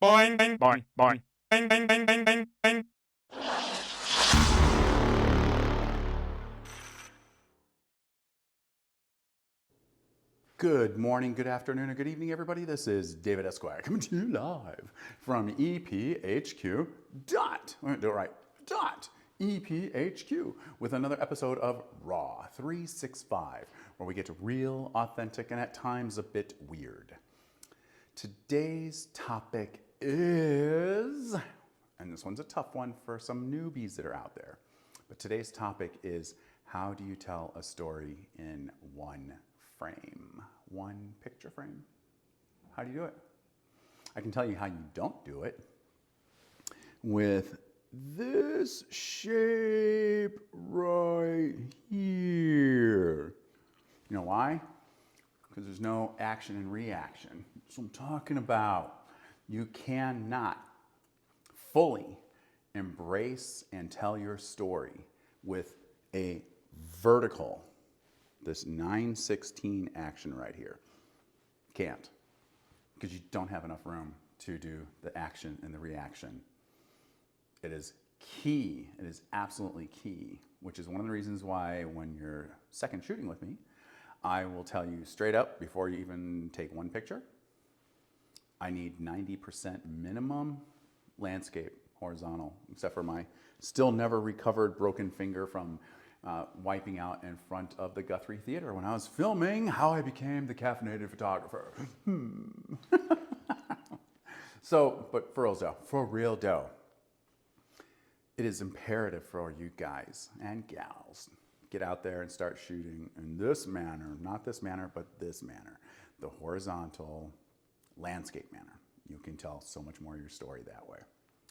Boing, boing, boing, boing, bing, bing, bing, bing, bing, bing. Good morning, good afternoon, or good evening, everybody. This is David Esquire coming to you live from EPHQ EPHQ with another episode of Raw 365, where we get real, authentic, and at times a bit weird. Today's topic is, and this one's a tough one for some newbies that are out there, but today's topic is how do you tell a story in one frame, one picture frame? How do you do it? I can tell you how you don't do it with this shape right here. You know why? Because there's no action and reaction. That's what I'm talking about. You cannot fully embrace and tell your story with a vertical, this 9/16 action right here. Can't, because you don't have enough room to do the action and the reaction. It is key, it is absolutely key, which is one of the reasons why when you're second shooting with me, I will tell you straight up before you even take one picture, I need 90% minimum landscape, horizontal, except for my still never recovered broken finger from wiping out in front of the Guthrie Theater when I was filming How I Became the Caffeinated Photographer. So, but for real though, it is imperative for you guys and gals, get out there and start shooting in this manner, not this manner, but this manner, the horizontal landscape manner. You can tell so much more of your story that way.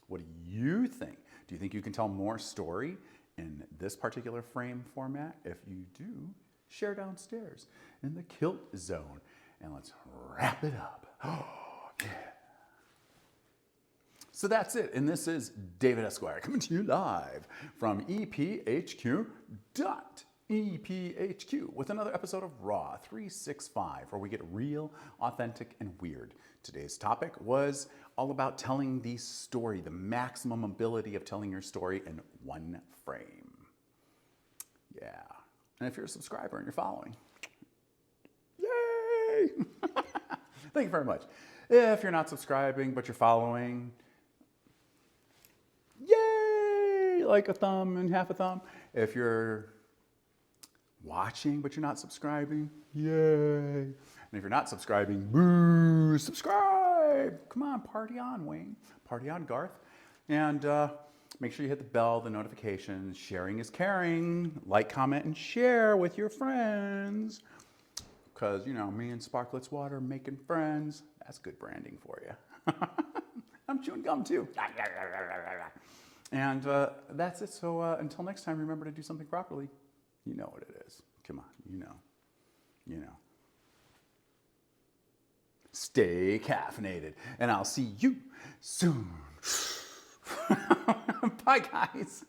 What do you think? Do you think you can tell more story in this particular frame format? If you do, share downstairs in the kilt zone and let's wrap it up. Oh, yeah. So that's it, and this is David Esquire coming to you live from EPHQ with another episode of Raw 365, where we get real, authentic, and weird. Today's topic was all about telling the story, the maximum ability of telling your story in one frame. Yeah, and if you're a subscriber and you're following, yay! Thank you very much. If you're not subscribing but you're following, yay! Like a thumb and half a thumb. If you're watching but you're not subscribing, yay! And if you're not subscribing, boo! Subscribe! Come on, party on, Wayne. Party on, Garth. And make sure you hit the bell, the notifications. Sharing is caring. Like, comment, and share with your friends. Because, you know, me and Sparklets Water making friends. That's good branding for you. I'm chewing gum too. And that's it. So until next time, remember to do something properly. You know what it is. Come on, you know. Stay caffeinated, and I'll see you soon. Bye, guys.